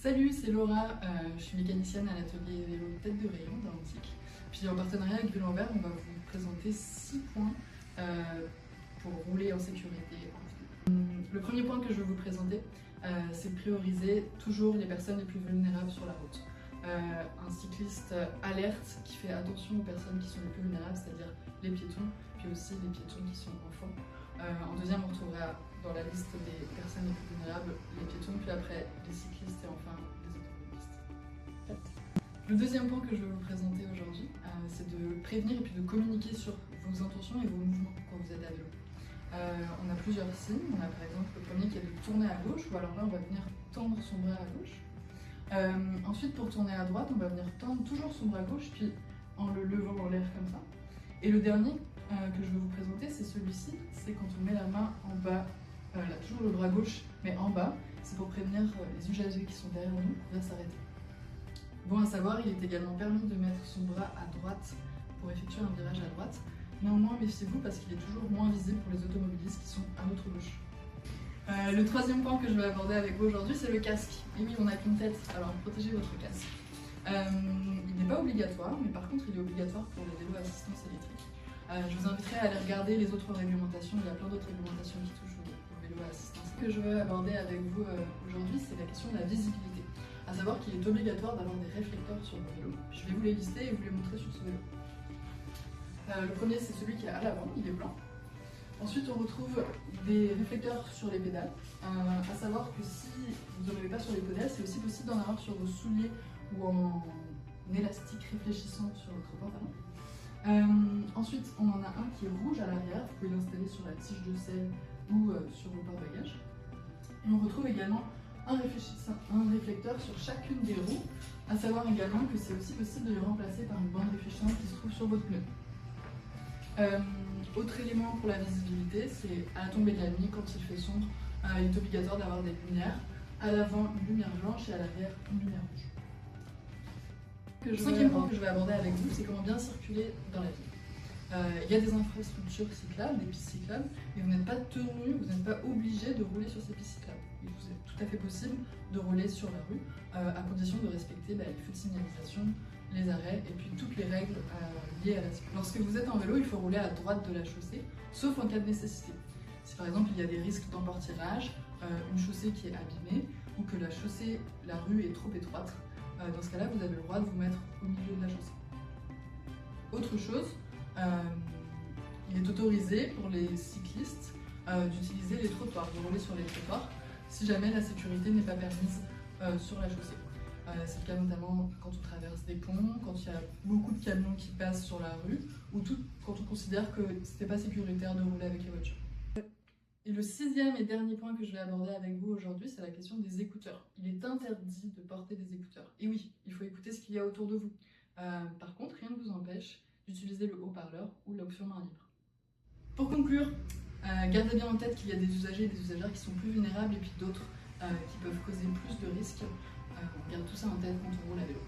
Salut, c'est Laura, je suis mécanicienne à l'atelier vélo Tête de Rayon dans l'Antique. Puis en partenariat avec Vélo en Vert, on va vous présenter 6 points pour rouler en sécurité en ville. Le premier point que je veux vous présenter, c'est de prioriser toujours les personnes les plus vulnérables sur la route. Un cycliste alerte qui fait attention aux personnes qui sont les plus vulnérables, c'est-à-dire les piétons, puis aussi les piétons qui sont enfants. En deuxième, on retrouvera dans la liste des personnes les plus vulnérables les piétons, puis après les cyclistes et enfin les automobilistes. Le deuxième point que je vais vous présenter aujourd'hui, c'est de prévenir et puis de communiquer sur vos intentions et vos mouvements quand vous êtes à vélo. On a plusieurs signes. On a par exemple le premier qui est de tourner à gauche, ou alors là on va venir tendre son bras à gauche. Ensuite, pour tourner à droite, on va venir tendre toujours son bras gauche, puis en le levant en l'air comme ça. Et le dernier que je vais vous présenter, c'est celui-ci, c'est quand on met la main en bas, là toujours le bras gauche, mais en bas, c'est pour prévenir les usagers qui sont derrière nous qu'on va s'arrêter. Bon à savoir, il est également permis de mettre son bras à droite pour effectuer un virage à droite. Néanmoins, méfiez-vous parce qu'il est toujours moins visible pour les automobilistes qui sont à notre gauche. Le troisième point que je vais aborder avec vous aujourd'hui, c'est le casque. Et oui, on n'a qu'une tête, alors protégez votre casque. Il n'est pas obligatoire, mais par contre il est obligatoire pour les vélos à assistance électrique. Je vous inviterai à aller regarder les autres réglementations, il y a plein d'autres réglementations qui touchent au vélo à assistance. Ce que je veux aborder avec vous aujourd'hui, c'est la question de la visibilité. À savoir qu'il est obligatoire d'avoir des réflecteurs sur vos vélos. Je vais vous les lister et vous les montrer sur ce vélo. Le premier, c'est celui qui est à l'avant, il est blanc. Ensuite, on retrouve des réflecteurs sur les pédales. À savoir que si vous n'en avez pas sur les pédales, c'est aussi possible d'en avoir sur vos souliers ou en élastique réfléchissant sur votre pantalon. Ensuite, on en a un qui est rouge à l'arrière, vous pouvez l'installer sur la tige de selle ou sur vos porte-bagages. Et on retrouve également un réflecteur sur chacune des roues, à savoir également que c'est aussi possible de le remplacer par une bande réfléchissante qui se trouve sur votre pneu. Autre élément pour la visibilité, c'est à la tombée de la nuit, quand il fait sombre, il est obligatoire d'avoir des lumières. À l'avant, une lumière blanche et à l'arrière, une lumière rouge. Le cinquième point que je vais aborder avec vous, c'est comment bien circuler dans la ville. Il y a des infrastructures cyclables, des pistes cyclables, mais vous n'êtes pas tenu, vous n'êtes pas obligé de rouler sur ces pistes cyclables. Il vous est tout à fait possible de rouler sur la rue, à condition de respecter les feux de signalisation, les arrêts et puis toutes les règles liées à la sécurité. Lorsque vous êtes en vélo, il faut rouler à droite de la chaussée, sauf en cas de nécessité. Si par exemple il y a des risques d'emportirage, une chaussée qui est abîmée, ou que la rue est trop étroite, dans ce cas-là, vous avez le droit de vous mettre au milieu de la chaussée. Autre chose, il est autorisé pour les cyclistes d'utiliser les trottoirs, de rouler sur les trottoirs, si jamais la sécurité n'est pas permise sur la chaussée. C'est le cas notamment quand on traverse des ponts, quand il y a beaucoup de camions qui passent sur la rue, ou quand on considère que c'était pas sécuritaire de rouler avec les voitures. Et le sixième et dernier point que je vais aborder avec vous aujourd'hui, c'est la question des écouteurs. Il est interdit de porter des écouteurs. Et oui, il faut écouter ce qu'il y a autour de vous. Par contre, rien ne vous empêche d'utiliser le haut-parleur ou l'option main libre. Pour conclure, gardez bien en tête qu'il y a des usagers et des usagères qui sont plus vulnérables et puis d'autres qui peuvent causer plus de risques. On garde tout ça en tête quand on roule à vélo.